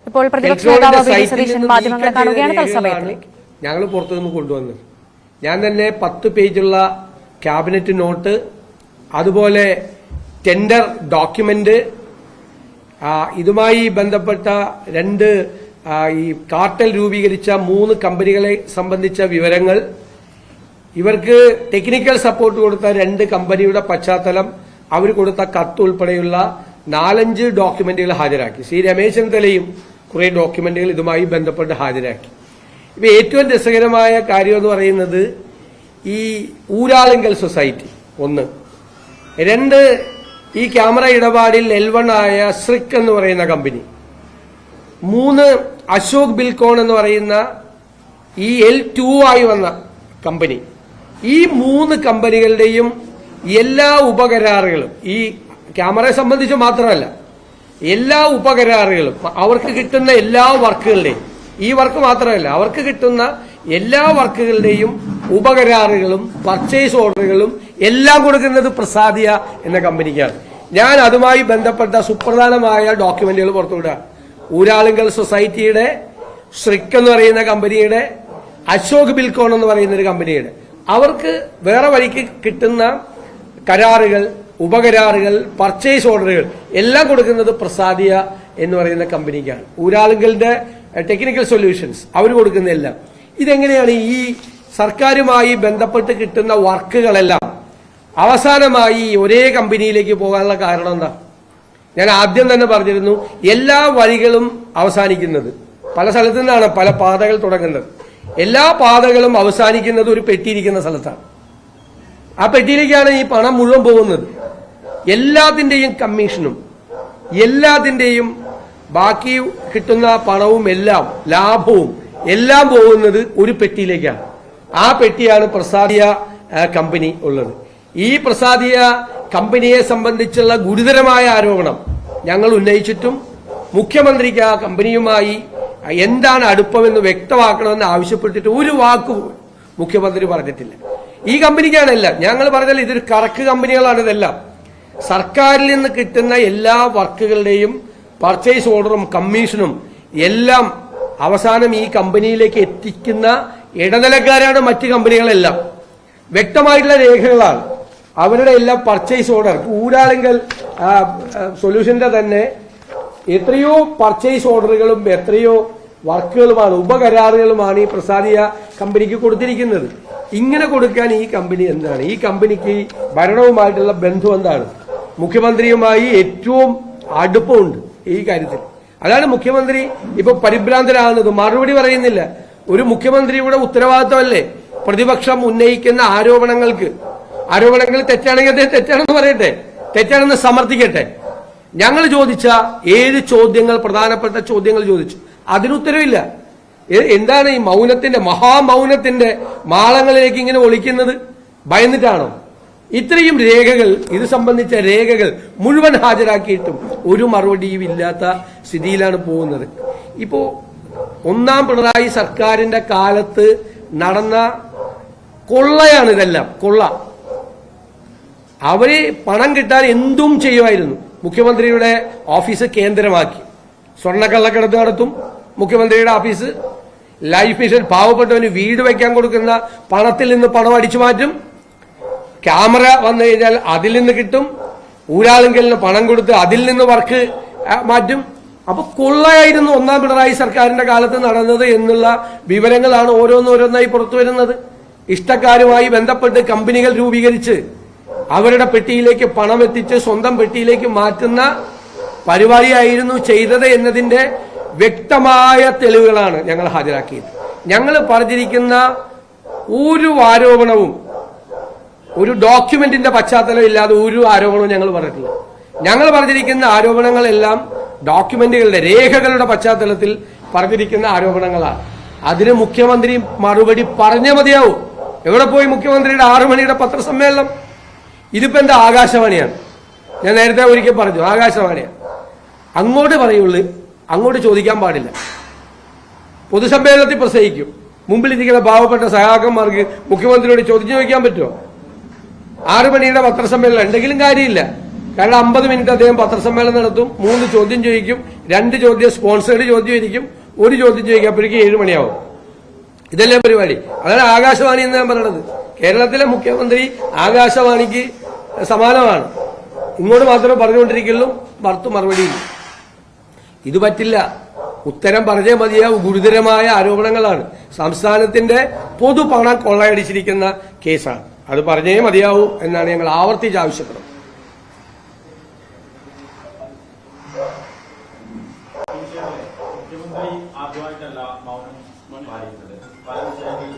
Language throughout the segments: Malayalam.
ഇപ്പോൾ പ്രതിപക്ഷ നേതാവ് വി. ഡി. സതീശൻ മാധ്യമങ്ങളെ കാണുകയാണ് തത്സമയത്തിൽ. ഞങ്ങൾ പുറത്തുനിന്ന് കൊണ്ടുവന്നത് ഞാൻ തന്നെ 10 പേജുള്ള ക്യാബിനറ്റ് നോട്ട്, അതുപോലെ ടെൻഡർ ഡോക്യുമെന്റ്, ഇതുമായി ബന്ധപ്പെട്ട 2 ഈ കാർട്ടൽ രൂപീകരിച്ച 3 കമ്പനികളെ സംബന്ധിച്ച വിവരങ്ങൾ, ഇവർക്ക് ടെക്നിക്കൽ സപ്പോർട്ട് കൊടുത്ത 2 കമ്പനിയുടെ പശ്ചാത്തലം, അവർ കൊടുത്ത കത്ത് ഉൾപ്പെടെയുള്ള 4-5 ഡോക്യുമെന്റുകൾ ഹാജരാക്കി. ശ്രീ രമേശ് ചെന്നിത്തലയും കുറെ ഡോക്യുമെന്റുകൾ ഇതുമായി ബന്ധപ്പെട്ട് ഹാജരാക്കി. ഇപ്പൊ ഏറ്റവും രസകരമായ കാര്യം എന്ന് പറയുന്നത് ഈ ഊരാളുങ്കൽ സൊസൈറ്റി 1, 2 ഈ ക്യാമറ ഇടപാടിൽ L1 ആയ സ്രിക് എന്ന് പറയുന്ന കമ്പനി, 3 അശോക് ബിൽകോൺ എന്ന് പറയുന്ന ഈ L2 ആയി വന്ന കമ്പനി. ഈ 3 കമ്പനികളുടെയും എല്ലാ ഉപകരാറുകളും, ഈ ക്യാമറയെ സംബന്ധിച്ച് മാത്രമല്ല എല്ലാ ഉപകരാറുകളും, അവർക്ക് കിട്ടുന്ന എല്ലാ വർക്കുകളുടെയും, ഈ വർക്ക് മാത്രമല്ല അവർക്ക് കിട്ടുന്ന എല്ലാ വർക്കുകളുടെയും ഉപകരാറുകളും പർച്ചേസ് ഓർഡറുകളും എല്ലാം കൊടുക്കുന്നത് പ്രസാദിയ എന്ന കമ്പനിക്കാണ്. ഞാൻ അതുമായി ബന്ധപ്പെട്ട സുപ്രധാനമായ ഡോക്യുമെന്റുകൾ പുറത്തുവിടുക. ഊരാളുങ്കൽ സൊസൈറ്റിയുടെ, സ്രിക് എന്ന് പറയുന്ന കമ്പനിയുടെ, അശോക് ബിൽകോൺ എന്ന് പറയുന്ന ഒരു കമ്പനിയുടെ, അവർക്ക് വേറെ വഴിക്ക് കിട്ടുന്ന കരാറുകൾ, ഉപകരാറുകൾ, പർച്ചേസ് ഓർഡറുകൾ എല്ലാം കൊടുക്കുന്നത് പ്രസാദിയ എന്ന് പറയുന്ന കമ്പനിക്കാണ്. ഊരാളുങ്കലിന്റെ ടെക്നിക്കൽ സൊല്യൂഷൻസ് അവർ കൊടുക്കുന്നതെല്ലാം. ഇതെങ്ങനെയാണ് ഈ സർക്കാരുമായി ബന്ധപ്പെട്ട് കിട്ടുന്ന വർക്കുകളെല്ലാം അവസാനമായി ഒരേ കമ്പനിയിലേക്ക് പോകാനുള്ള കാരണം എന്താ? ഞാൻ ആദ്യം തന്നെ പറഞ്ഞിരുന്നു, എല്ലാ വഴികളും അവസാനിക്കുന്നത്, പല സ്ഥലത്തു നിന്നാണ് പല പാതകൾ തുടങ്ങുന്നത്, എല്ലാ പാതകളും അവസാനിക്കുന്നത് ഒരു പെട്ടിയിരിക്കുന്ന സ്ഥലത്താണ്. ആ പെട്ടിയിലേക്കാണ് ഈ പണം മുഴുവൻ പോകുന്നത്. എല്ലാത്തിന്റെയും കമ്മീഷനും എല്ലാത്തിന്റെയും ബാക്കി കിട്ടുന്ന പണവും എല്ലാം ലാഭവും എല്ലാം പോകുന്നത് ഒരു പെട്ടിയിലേക്കാണ്. ആ പെട്ടിയാണ് പ്രസാദിയ കമ്പനി ഉള്ളത്. ഈ പ്രസാദിയ കമ്പനിയെ സംബന്ധിച്ചുള്ള ഗുരുതരമായ ആരോപണം ഞങ്ങൾ ഉന്നയിച്ചിട്ടും മുഖ്യമന്ത്രിക്ക് ആ കമ്പനിയുമായി എന്താണ് അടുപ്പമെന്ന് വ്യക്തമാക്കണമെന്ന് ആവശ്യപ്പെട്ടിട്ട് ഒരു വാക്ക് മുഖ്യമന്ത്രി പറഞ്ഞിട്ടില്ല. ഈ കമ്പനിക്കാണല്ല ഞങ്ങൾ പറഞ്ഞാൽ ഇതൊരു കറക്ക് കമ്പനികളാണ്. ഇതെല്ലാം സർക്കാരിൽ നിന്ന് കിട്ടുന്ന എല്ലാ വർക്കുകളുടെയും പർച്ചേസ് ഓർഡറും കമ്മീഷനും എല്ലാം അവസാനം ഈ കമ്പനിയിലേക്ക് എത്തിക്കുന്ന ഇടനിലക്കാരാണ് മറ്റ് കമ്പനികളെല്ലാം. വ്യക്തമായിട്ടുള്ള രേഖകളാണ് അവരുടെ എല്ലാം പർച്ചേസ് ഓർഡർ. ഊരാളുങ്കൽ സൊല്യൂഷന്റെ തന്നെ എത്രയോ പർച്ചേസ് ഓർഡറുകളും എത്രയോ വർക്കുകളുമാണ്, ഉപകരാറുകളുമാണ് ഈ പ്രസാദിയ കമ്പനിക്ക് കൊടുത്തിരിക്കുന്നത്. ഇങ്ങനെ കൊടുക്കാൻ ഈ കമ്പനി എന്താണ്? ഈ കമ്പനിക്ക് ഭരണവുമായിട്ടുള്ള ബന്ധം എന്താണ്? മുഖ്യമന്ത്രിയുമായി ഏറ്റവും അടുപ്പമുണ്ട് ഈ കാര്യത്തിൽ. അതാണ് മുഖ്യമന്ത്രി ഇപ്പൊ പരിഭ്രാന്തരാകുന്നത്. മറുപടി പറയുന്നില്ല. ഒരു മുഖ്യമന്ത്രിയുടെ ഉത്തരവാദിത്തമല്ലേ പ്രതിപക്ഷം ഉന്നയിക്കുന്ന ആരോപണങ്ങൾ തെറ്റാണെങ്കിൽ അദ്ദേഹം തെറ്റാണെന്ന് പറയട്ടെ, തെറ്റാണെന്ന് സമർത്ഥിക്കട്ടെ. ഞങ്ങൾ ചോദിച്ച 7 ചോദ്യങ്ങൾ, പ്രധാനപ്പെട്ട ചോദ്യങ്ങൾ ചോദിച്ചു, അതിനുത്തരവില്ല. എന്താണ് ഈ മൗനത്തിന്റെ, മഹാമൗനത്തിന്റെ മാളങ്ങളിലേക്ക് ഇങ്ങനെ ഒളിക്കുന്നത്? ഭയന്നിട്ടാണോ? ഇത്രയും രേഖകൾ, ഇത് സംബന്ധിച്ച രേഖകൾ മുഴുവൻ ഹാജരാക്കിയിട്ടും ഒരു മറുപടിയും ഇല്ലാത്ത സ്ഥിതിയിലാണ് പോകുന്നത്. ഇപ്പോ 1ാം പിണറായി സർക്കാരിന്റെ കാലത്ത് നടന്ന കൊള്ളയാണ് ഇതെല്ലാം, കൊള്ള. അവര് പണം കിട്ടാൻ എന്തും ചെയ്യുമായിരുന്നു. മുഖ്യമന്ത്രിയുടെ ഓഫീസ് കേന്ദ്രമാക്കി സ്വർണ്ണക്കള്ളക്കടത്ത് നടത്തും. മുഖ്യമന്ത്രിയുടെ ഓഫീസ്, ലൈഫ് മിഷൻ, പാവപ്പെട്ടവന് വീട് വയ്ക്കാൻ കൊടുക്കുന്ന പണത്തിൽ നിന്ന് പണം അടിച്ചു മാറ്റും. ക്യാമറ വന്നു കഴിഞ്ഞാൽ അതിൽ നിന്ന് കിട്ടും. ഊരാളുങ്കലിന് പണം കൊടുത്ത് അതിൽ നിന്ന് വർക്ക് മാറ്റും. അപ്പൊ കൊള്ളയായിരുന്നു 1ാം പിണറായി സർക്കാരിന്റെ കാലത്ത് നടന്നത് എന്നുള്ള വിവരങ്ങളാണ് ഓരോന്നോരോന്നായി പുറത്തു വരുന്നത്. ഇഷ്ടക്കാരുമായി ബന്ധപ്പെട്ട് കമ്പനികൾ രൂപീകരിച്ച് അവരുടെ പെട്ടിയിലേക്ക് പണം എത്തിച്ച് സ്വന്തം പെട്ടിയിലേക്ക് മാറ്റുന്ന പരിപാടിയായിരുന്നു ചെയ്തത് എന്നതിന്റെ വ്യക്തമായ തെളിവുകളാണ് ഞങ്ങൾ ഹാജരാക്കിയത്. ഞങ്ങൾ പറഞ്ഞിരിക്കുന്ന ഒരു ആരോപണവും ഒരു ഡോക്യുമെന്റിന്റെ പശ്ചാത്തലം ഇല്ലാതെ ഒരു ആരോപണവും ഞങ്ങൾ പറഞ്ഞിട്ടില്ല. ഞങ്ങൾ പറഞ്ഞിരിക്കുന്ന ആരോപണങ്ങളെല്ലാം ഡോക്യുമെന്റുകളുടെ, രേഖകളുടെ പശ്ചാത്തലത്തിൽ പറഞ്ഞിരിക്കുന്ന ആരോപണങ്ങളാണ്. അതിന് മുഖ്യമന്ത്രി മറുപടി പറഞ്ഞേ മതിയാവും. എവിടെ പോയി മുഖ്യമന്ത്രിയുടെ 6 മണിയുടെ പത്രസമ്മേളനം? ഇതിപ്പോ എന്താ, ആകാശവാണിയാണ്. ഞാൻ നേരത്തെ ഒരിക്കൽ പറഞ്ഞു, ആകാശവാണിയാണ്. അങ്ങോട്ട് പറയുള്ളൂ, അങ്ങോട്ട് ചോദിക്കാൻ പാടില്ല. പൊതുസമ്മേളനത്തിൽ പ്രസംഗിക്കും, മുമ്പിലിരിക്കുന്ന പാവപ്പെട്ട സഹാക്കന്മാർക്ക് മുഖ്യമന്ത്രിയോട് ചോദിക്കാൻ പറ്റുമോ? 6 മണിയുടെ പത്രസമ്മേളനം ഉണ്ടെങ്കിലും കാര്യമില്ല. കാരണം 50 മിനിറ്റ് അദ്ദേഹം പത്രസമ്മേളനം നടത്തും, 3 ചോദ്യം ചോദിക്കും, 2 ചോദ്യം സ്പോൺസേഡ് ചോദ്യം ഇരിക്കും, 1 ചോദ്യം ചോദിക്കും, അപ്പോഴേക്കും 7 മണിയാവും. ഇതല്ലേ പരിപാടി? അതാണ് ആകാശവാണി എന്ന് ഞാൻ പറയണത്. കേരളത്തിലെ മുഖ്യമന്ത്രി ആകാശവാണിക്ക് സമാനമാണ്. ഇങ്ങോട്ട് മാത്രമേ പറഞ്ഞുകൊണ്ടിരിക്കുള്ളൂ, മറുപടിയില്ല. ഇത് പറ്റില്ല. ഉത്തരം പറഞ്ഞേ മതിയാവും. ഗുരുതരമായ ആരോപണങ്ങളാണ്. സംസ്ഥാനത്തിന്റെ പൊതുപണം കൊള്ളയടിച്ചിരിക്കുന്ന കേസാണ്. അത് പറഞ്ഞേ മതിയാവൂ എന്നാണ് ഞങ്ങൾ ആവർത്തിച്ച് ആവശ്യപ്പെടുന്നത്. മുഖ്യമന്ത്രി ആദ്യമായിട്ടല്ല മൗനം പാലിക്കുന്നത്. പല വിഷയങ്ങളിൽ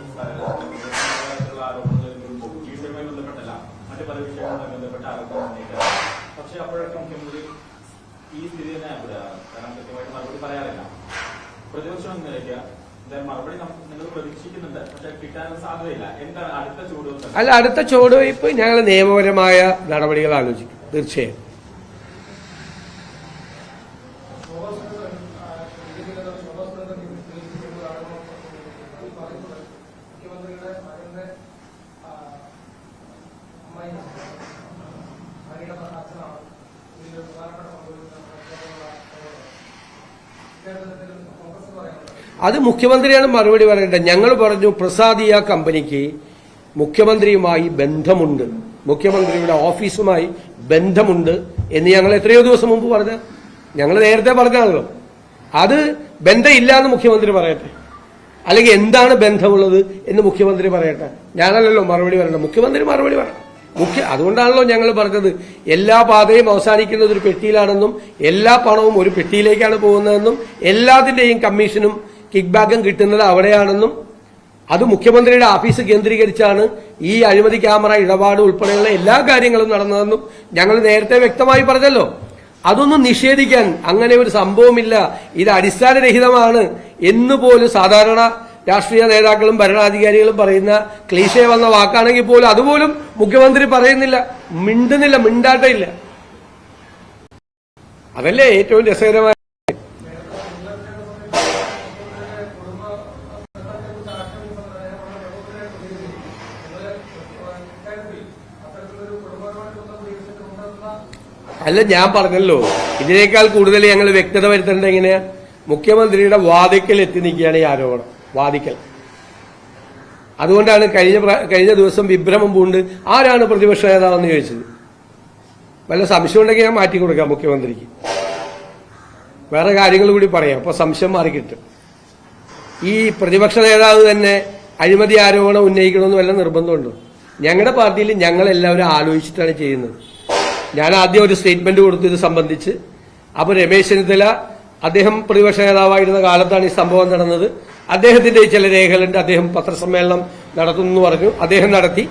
ആരോപണങ്ങളുമായി ബന്ധപ്പെട്ടല്ല, മറ്റു പല വിഷയങ്ങളുമായി ബന്ധപ്പെട്ട ആരോപണം ഉന്നയിക്കാറ്. പക്ഷെ അപ്പോഴൊക്കെ മുഖ്യമന്ത്രി ഈ സ്ഥിതി തന്നെ കാരണം കൃത്യമായിട്ട് മറുപടി പറയാറില്ല. പ്രതിപക്ഷം എന്ന നിലയ്ക്ക് മറുപടി നിങ്ങൾ പ്രതീക്ഷിക്കുന്നുണ്ട്, പക്ഷെ കിട്ടാനുള്ള സാധ്യതയില്ല. എന്താണ് അടുത്ത ചുവടുവയ്പ്? അല്ല, അടുത്ത ചുവടുവയ്പ് ഞങ്ങൾ നിയമപരമായ നടപടികൾ ആലോചിക്കും തീർച്ചയായും. അത് മുഖ്യമന്ത്രിയാണ് മറുപടി പറയേണ്ടത്. ഞങ്ങൾ പറഞ്ഞു പ്രസാദിയ കമ്പനിക്ക് മുഖ്യമന്ത്രിയുമായി ബന്ധമുണ്ട്, മുഖ്യമന്ത്രിയുടെ ഓഫീസുമായി ബന്ധമുണ്ട് എന്ന് ഞങ്ങൾ എത്രയോ ദിവസം മുമ്പ് പറഞ്ഞു. ഞങ്ങൾ നേരത്തെ പറഞ്ഞാണല്ലോ. അത് ബന്ധമില്ല എന്ന് മുഖ്യമന്ത്രി പറയട്ടെ, അല്ലെങ്കിൽ എന്താണ് ബന്ധമുള്ളത് എന്ന് മുഖ്യമന്ത്രി പറയട്ടെ. ഞാനല്ലല്ലോ മറുപടി പറയണം, മുഖ്യമന്ത്രി മറുപടി പറയണം. അതുകൊണ്ടാണല്ലോ ഞങ്ങൾ പറഞ്ഞത് എല്ലാ പാതയും അവസാനിക്കുന്നത് ഒരു പെട്ടിയിലാണെന്നും എല്ലാ പണവും ഒരു പെട്ടിയിലേക്കാണ് പോകുന്നതെന്നും എല്ലാത്തിന്റെയും കമ്മീഷനും കിക്ക് ബാക്കും കിട്ടുന്നത് അവിടെയാണെന്നും അത് മുഖ്യമന്ത്രിയുടെ ഓഫീസ് കേന്ദ്രീകരിച്ചാണ് ഈ അഴിമതി ക്യാമറ ഇടപാട് ഉൾപ്പെടെയുള്ള എല്ലാ കാര്യങ്ങളും നടന്നതെന്നും ഞങ്ങൾ നേരത്തെ വ്യക്തമായി പറഞ്ഞല്ലോ. അതൊന്നും നിഷേധിക്കാൻ അങ്ങനെ ഒരു സംഭവമില്ല, ഇത് അടിസ്ഥാനരഹിതമാണ് എന്നുപോലും സാധാരണ രാഷ്ട്രീയ നേതാക്കളും ഭരണാധികാരികളും പറയുന്ന ക്ലീശേ വന്ന വാക്കാണെങ്കിൽ പോലും അതുപോലും മുഖ്യമന്ത്രി പറയുന്നില്ല, മിണ്ടുന്നില്ല, മിണ്ടാട്ടയില്ല. അതല്ലേ ഏറ്റവും രസകരമായ. അല്ല, ഞാൻ പറഞ്ഞല്ലോ, ഇതിനേക്കാൾ കൂടുതൽ ഞങ്ങൾ വ്യക്തത വരുത്തേണ്ടത് എങ്ങനെയാ? മുഖ്യമന്ത്രിയുടെ വാതിക്കൽ എത്തി നിൽക്കുകയാണ് ഈ ആരോപണം, വാതിക്കൽ. അതുകൊണ്ടാണ് കഴിഞ്ഞ ദിവസം വിഭ്രമം പൂണ്ട് ആരാണ് പ്രതിപക്ഷ നേതാവെന്ന് ചോദിച്ചത്. വല്ല സംശയം ഉണ്ടെങ്കിൽ ഞാൻ മാറ്റി കൊടുക്കാം മുഖ്യമന്ത്രിക്ക്, വേറെ കാര്യങ്ങൾ കൂടി പറയാം, അപ്പൊ സംശയം മാറിക്കിട്ടും. ഈ പ്രതിപക്ഷ നേതാവ് തന്നെ അഴിമതി ആരോപണം ഉന്നയിക്കണമെന്ന് വല്ല നിർബന്ധമുണ്ടോ? ഞങ്ങളുടെ പാർട്ടിയിൽ ഞങ്ങളെല്ലാവരും ആലോചിച്ചിട്ടാണ് ചെയ്യുന്നത്. ഞാൻ ആദ്യം ഒരു സ്റ്റേറ്റ്മെന്റ് കൊടുത്തു ഇത് സംബന്ധിച്ച്. അപ്പൊ രമേശ് ചെന്നിത്തല, അദ്ദേഹം പ്രതിപക്ഷ നേതാവായിരുന്ന കാലത്താണ് ഈ സംഭവം നടന്നത്, അദ്ദേഹത്തിന്റെ ചില രേഖകളുണ്ട്, അദ്ദേഹം പത്രസമ്മേളനം നടത്തുന്നു പറഞ്ഞു, അദ്ദേഹം നടത്തി.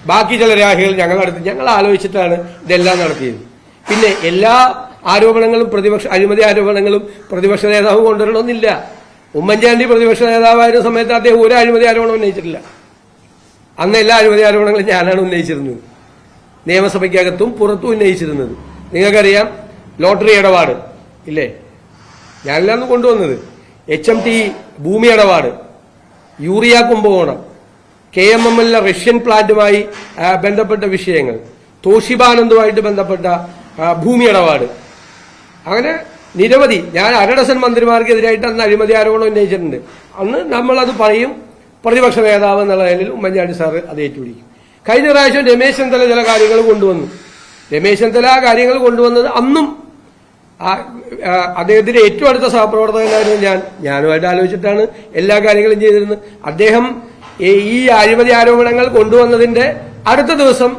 ബാക്കി ചില രേഖകൾ ഞങ്ങൾ നടത്തി. ഞങ്ങൾ ആലോചിച്ചിട്ടാണ് ഇതെല്ലാം നടത്തിയത്. പിന്നെ എല്ലാ ആരോപണങ്ങളും അഴിമതി ആരോപണങ്ങളും പ്രതിപക്ഷ നേതാവ് കൊണ്ടുവരണമെന്നില്ല. ഉമ്മൻചാണ്ടി പ്രതിപക്ഷ നേതാവായിരുന്ന സമയത്ത് അദ്ദേഹം ഒരു അഴിമതി ആരോപണം ഉന്നയിച്ചിട്ടില്ല. അന്ന് എല്ലാ അഴിമതി ആരോപണങ്ങളും ഞാനാണ് ഉന്നയിച്ചിരുന്നത്, നിയമസഭയ്ക്കകത്തും പുറത്തും ഉന്നയിച്ചിരുന്നത്. നിങ്ങൾക്കറിയാം, ലോട്ടറി ഇടപാട് ഇല്ലേ, ഞാനെല്ലാം കൊണ്ടുവന്നത്. HMT ഭൂമി ഇടപാട്, യൂറിയ കുംഭകോണം, KMML റഷ്യൻ പ്ലാന്റുമായി ബന്ധപ്പെട്ട വിഷയങ്ങൾ, തോഷിബാനന്ദുമായിട്ട് ബന്ധപ്പെട്ട ഭൂമി ഇടപാട്, അങ്ങനെ നിരവധി. ഞാൻ 1 ഡസൻ മന്ത്രിമാർക്കെതിരായിട്ട് അന്ന് അഴിമതി ആരോപണം ഉന്നയിച്ചിട്ടുണ്ട്. അന്ന് നമ്മളത് പറയും, പ്രതിപക്ഷ നേതാവ് എന്നുള്ള നിലയിൽ ഉമ്മൻചാണ്ടി സാറ് അത് ഏറ്റുപിടിക്കും. കഴിഞ്ഞ പ്രാവശ്യം രമേശ് ചെന്നിത്തല ചില കാര്യങ്ങൾ കൊണ്ടുവന്നു. രമേശ് ചെന്നിത്തല ആ കാര്യങ്ങൾ കൊണ്ടുവന്നത് അന്നും അദ്ദേഹത്തിന്റെ ഏറ്റവും അടുത്ത സഹപ്രവർത്തകനായിരുന്നു ഞാനുമായിട്ട് ആലോചിച്ചിട്ടാണ് എല്ലാ കാര്യങ്ങളും ചെയ്തിരുന്നത്. അദ്ദേഹം ഈ അഴിമതി ആരോപണങ്ങൾ കൊണ്ടുവന്നതിന്റെ അടുത്ത ദിവസം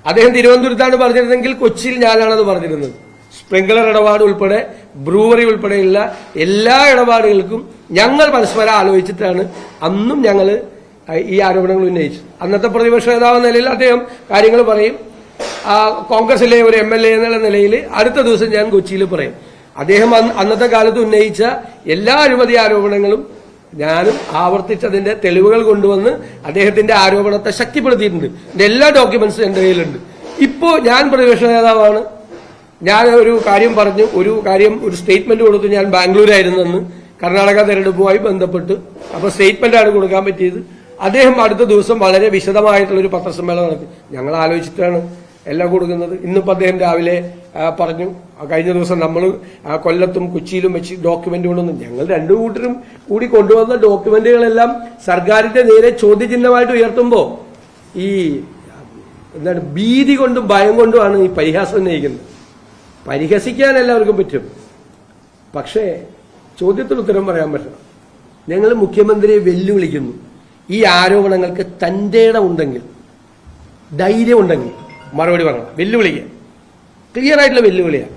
അദ്ദേഹം തിരുവനന്തപുരത്താണ് പറഞ്ഞിരുന്നെങ്കിൽ കൊച്ചിയിൽ ഞാനാണത് പറഞ്ഞിരുന്നത്. സ്പ്രിംഗ്ലർ ഇടപാട് ഉൾപ്പെടെ ബ്രൂവറി ഉൾപ്പെടെയുള്ള എല്ലാ ഇടപാടുകൾക്കും ഞങ്ങൾ പരസ്പരം ആലോചിച്ചിട്ടാണ് അന്നും ഞങ്ങൾ ഈ ആരോപണങ്ങൾ ഉന്നയിച്ചു. അന്നത്തെ പ്രതിപക്ഷ നേതാവ് നിലയിൽ അദ്ദേഹം കാര്യങ്ങൾ പറയും, കോൺഗ്രസിലെ ഒരു MLA എന്നുള്ള നിലയിൽ അടുത്ത ദിവസം ഞാൻ കൊച്ചിയിൽ പറയും. അദ്ദേഹം അന്നത്തെ കാലത്ത് ഉന്നയിച്ച എല്ലാ അഴിമതി ആരോപണങ്ങളും ഞാനും ആവർത്തിച്ചതിന്റെ തെളിവുകൾ കൊണ്ടുവന്ന് അദ്ദേഹത്തിന്റെ ആരോപണത്തെ ശക്തിപ്പെടുത്തിയിട്ടുണ്ട്. എന്റെ എല്ലാ ഡോക്യുമെന്റ്സും എന്റെ കയ്യിലുണ്ട്. ഇപ്പോ ഞാൻ പ്രതിപക്ഷ നേതാവാണ്, ഞാൻ ഒരു കാര്യം പറഞ്ഞു, ഒരു സ്റ്റേറ്റ്മെന്റ് കൊടുത്തു. ഞാൻ ബാംഗ്ലൂരായിരുന്നെന്ന് കർണാടക തെരഞ്ഞെടുപ്പുമായി ബന്ധപ്പെട്ട്, അപ്പൊ സ്റ്റേറ്റ്മെന്റാണ് കൊടുക്കാൻ പറ്റിയത്. അദ്ദേഹം അടുത്ത ദിവസം വളരെ വിശദമായിട്ടുള്ളൊരു പത്രസമ്മേളനം നടത്തി. ഞങ്ങൾ ആലോചിച്ചിട്ടാണ് എല്ലാം കൊടുക്കുന്നത്. ഇന്നിപ്പോൾ അദ്ദേഹം രാവിലെ പറഞ്ഞു, കഴിഞ്ഞ ദിവസം നമ്മൾ കൊല്ലത്തും കൊച്ചിയിലും വെച്ച് ഡോക്യുമെന്റ് കൊണ്ടൊന്നും, ഞങ്ങൾ രണ്ടു കൂട്ടരും കൂടി കൊണ്ടുവന്ന ഡോക്യുമെന്റുകളെല്ലാം സർക്കാരിന്റെ നേരെ ചോദ്യചിഹ്നമായിട്ട് ഉയർത്തുമ്പോൾ ഈ എന്താണ് ഭീതി കൊണ്ടും ഭയം കൊണ്ടുമാണ് ഈ പരിഹാസം ഉന്നയിക്കുന്നത്. പരിഹസിക്കാൻ എല്ലാവർക്കും പറ്റും, പക്ഷേ ചോദ്യത്തിന് ഉത്തരം പറയാൻ പറ്റണം. ഞങ്ങൾ മുഖ്യമന്ത്രിയെ വെല്ലുവിളിക്കുന്നു. ഈ ആരോപണങ്ങൾക്ക് തന്റെ ഇടമുണ്ടെങ്കിൽ, ധൈര്യമുണ്ടെങ്കിൽ മറുപടി പറയണം. വെല്ലുവിളിക്കുക, ക്ലിയർ ആയിട്ടുള്ള വെല്ലുവിളിയാണ്.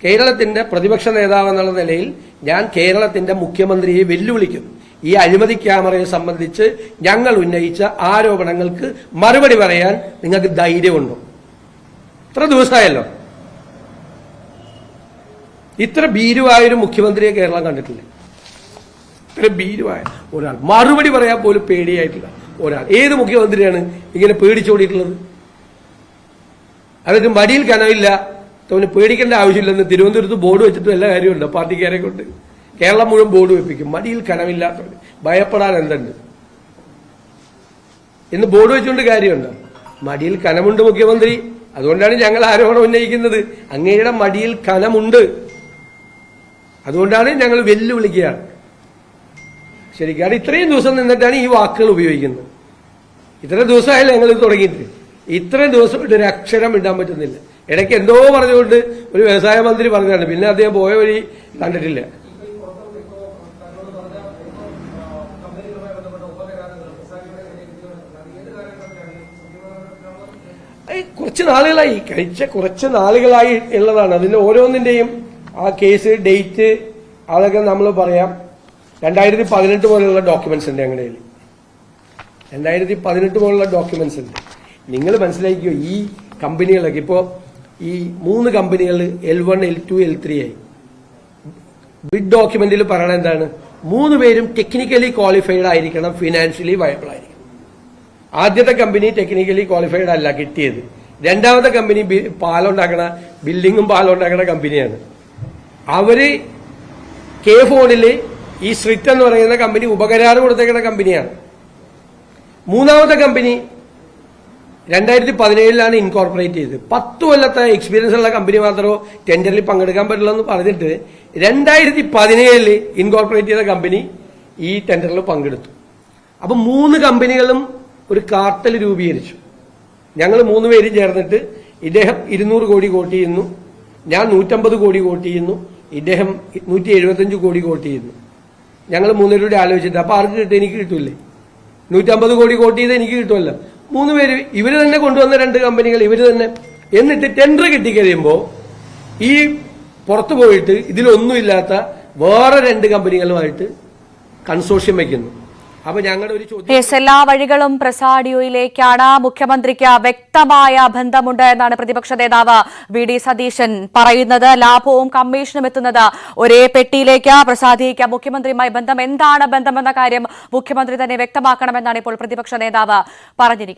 കേരളത്തിന്റെ പ്രതിപക്ഷ നേതാവ് എന്നുള്ള നിലയിൽ ഞാൻ കേരളത്തിന്റെ മുഖ്യമന്ത്രിയെ വെല്ലുവിളിക്കുന്നു. ഈ അഴിമതി ക്യാമറയെ സംബന്ധിച്ച് ഞങ്ങൾ ഉന്നയിച്ച ആരോപണങ്ങൾക്ക് മറുപടി പറയാൻ നിങ്ങൾക്ക് ധൈര്യമുണ്ടോ? ഇത്ര ദിവസമായല്ലോ, ഇത്ര ഭീരുവായൊരു മുഖ്യമന്ത്രിയെ കേരളം കണ്ടിട്ടില്ല. ഇത്ര ഭീരുവായ ഒരാൾ, മറുപടി പറയാൻ പോലും പേടിയായിട്ടുള്ള ഒരാൾ. ഏത് മുഖ്യമന്ത്രിയാണ് ഇങ്ങനെ പേടിച്ചോടിയിട്ടുള്ളത്? അതായത് മടിയിൽ കനവില്ല, തോന്നെ പേടിക്കേണ്ട ആവശ്യമില്ലെന്ന് തിരുവനന്തപുരത്ത് ബോർഡ് വെച്ചിട്ട് എല്ലാ കാര്യമുണ്ടോ? പാർട്ടിക്കാരെ കൊണ്ട് കേരളം മുഴുവൻ ബോർഡ് വെപ്പിക്കും. മടിയിൽ കനവില്ലാത്തവർ ഭയപ്പെടാൻ എന്തുണ്ട് എന്ന് ബോർഡ് വെച്ചുകൊണ്ട് കാര്യമുണ്ടോ? മടിയിൽ കനമുണ്ട് മുഖ്യമന്ത്രി, അതുകൊണ്ടാണ് ഞങ്ങൾ ആരോപണം ഉന്നയിക്കുന്നത്. അങ്ങയുടെ മടിയിൽ കനമുണ്ട്, അതുകൊണ്ടാണ് ഞങ്ങൾ വെല്ലുവിളിക്കുകയാണ്. ശരിക്കും ഇത്രയും ദിവസം നിന്നിട്ടാണ് ഈ വാക്കുകൾ ഉപയോഗിക്കുന്നത്. ഇത്ര ദിവസമായാലും ഞങ്ങൾ ഇത് തുടങ്ങിയിട്ട് ഇത്രയും ദിവസമായിട്ട് ഒരു അക്ഷരം ഇടാൻ പറ്റുന്നില്ല. ഇടയ്ക്ക് എന്തോ പറഞ്ഞുകൊണ്ട് ഒരു വ്യവസായ മന്ത്രി പറഞ്ഞാണ്, പിന്നെ അദ്ദേഹം പോയ വഴി കണ്ടിട്ടില്ല. കുറച്ച് നാളുകളായി ഉള്ളതാണ്. അതിന്റെ ഓരോന്നിന്റെയും ആ കേസ്, ഡേറ്റ്, അതൊക്കെ നമ്മൾ പറയാം. 2018 പോലുള്ള ഡോക്യുമെന്റ്സ് ഉണ്ട് ഞങ്ങളുടെ കയ്യിൽ. 2018 പോലുള്ള ഡോക്യുമെന്റ്സ് ഉണ്ട്. നിങ്ങൾ മനസ്സിലാക്കിയോ, ഈ കമ്പനികളൊക്കെ ഇപ്പോ ഈ 3 കമ്പനികൾ L1, L2, L3 ആയി. ബിഡ് ഡോക്യുമെന്റിൽ പറയണത് എന്താണ്? 3 പേരും ടെക്നിക്കലി ക്വാളിഫൈഡ് ആയിരിക്കണം, ഫിനാൻഷ്യലി വയബിൾ ആയിരിക്കണം. ആദ്യത്തെ കമ്പനി ടെക്നിക്കലി ക്വാളിഫൈഡ് അല്ല കിട്ടിയത്. രണ്ടാമത്തെ കമ്പനി പാലുണ്ടാക്കണ, ബിൽഡിങ്ങും പാലുണ്ടാക്കണ കമ്പനിയാണ്. അവര് കെ ഫോണില് ഈ സ്ട്രിറ്റ് എന്ന് പറയുന്ന കമ്പനി ഉപകരാറ് കൊടുത്തേക്കുന്ന കമ്പനിയാണ്. മൂന്നാമത്തെ കമ്പനി 2017 ഇൻകോർപ്പറേറ്റ് ചെയ്ത്. 10 കൊല്ലത്തെ എക്സ്പീരിയൻസ് ഉള്ള കമ്പനി മാത്രമോ ടെൻഡറിൽ പങ്കെടുക്കാൻ പറ്റില്ല എന്ന് പറഞ്ഞിട്ട് 2017 ഇൻകോർപ്പറേറ്റ് ചെയ്ത കമ്പനി ഈ ടെൻഡറിൽ പങ്കെടുത്തു. അപ്പൊ 3 കമ്പനികളും ഒരു കാർട്ടൽ രൂപീകരിച്ചു. ഞങ്ങൾ 3 പേരും ചേർന്നിട്ട്, ഇദ്ദേഹം 200 കോടി കോട്ട് ചെയ്യുന്നു, ഞാൻ 150 കോടി കോട്ട് ചെയ്യുന്നു, ഇദ്ദേഹം 175 കോടി കോട്ട് ചെയ്യുന്നു. ഞങ്ങൾ 3 പേരുടെ ആലോചിച്ചിട്ട്, അപ്പൊ ആർക്ക് കിട്ടും? എനിക്ക് കിട്ടൂലേ? 150 കോടി കോട്ട് ചെയ്ത് എനിക്ക് കിട്ടുമല്ലോ. 3 പേര് ഇവര് തന്നെ കൊണ്ടുവന്ന 2 കമ്പനികൾ ഇവര് തന്നെ. എന്നിട്ട് ടെൻഡർ കിട്ടിക്കഴിയുമ്പോ ഈ പുറത്തു പോയിട്ട് ഇതിലൊന്നുമില്ലാത്ത വേറെ 2 കമ്പനികളുമായിട്ട് കൺസോർഷ്യം വയ്ക്കുന്നു. അപ്പൊ ഞങ്ങളുടെ ഒരു ചോദ്യം, എല്ലാ വഴികളും പ്രസാഡിയോയിലേക്കാണ്. മുഖ്യമന്ത്രിക്ക് വ്യക്തമായ ബന്ധമുണ്ട് എന്നാണ് പ്രതിപക്ഷ നേതാവ് വി ഡി സതീശൻ പറയുന്നത്. ലാഭവും കമ്മീഷനും എത്തുന്നത് ഒരേ പെട്ടിയിലേക്ക്. പ്രസാദിക്ക് മുഖ്യമന്ത്രിയുമായി ബന്ധം എന്താണ് ബന്ധമെന്ന കാര്യം മുഖ്യമന്ത്രി തന്നെ വ്യക്തമാക്കണമെന്നാണ് ഇപ്പോൾ പ്രതിപക്ഷ നേതാവ് പറഞ്ഞിരിക്കുന്നത്.